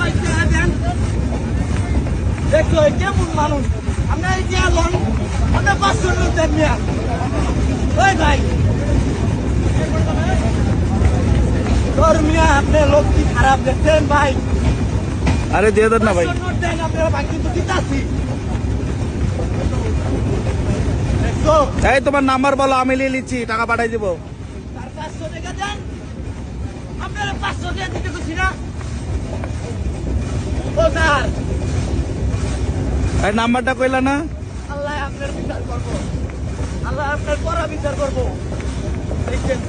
ভাই টাকা দেন। দেখো কেমন মানুষ আমরা এই যে আলন আমরা 500 লোক দেন মিয়া। ওই ভাই তোর মিয়া আপনি লোক কি খারাপ দেখছেন ভাই? আরে দিয়ে দেন না ভাই। 500 নোট দেন আপনারা ভাই কিন্তু দিতাছি। দেখো এই তোমার নাম্বার বলো, আমি নিয়ে নিচ্ছি, টাকা পাঠাই দিব। তার 500 টাকা দেন। আপনারা 500 টাকা দিতে খুশি না? ও স্যার এই নাম্বারটা কইলা না? আল্লাহ আপনার বিচার করবো, আল্লাহ আপনার পরা বিচার করবো। দেখছেন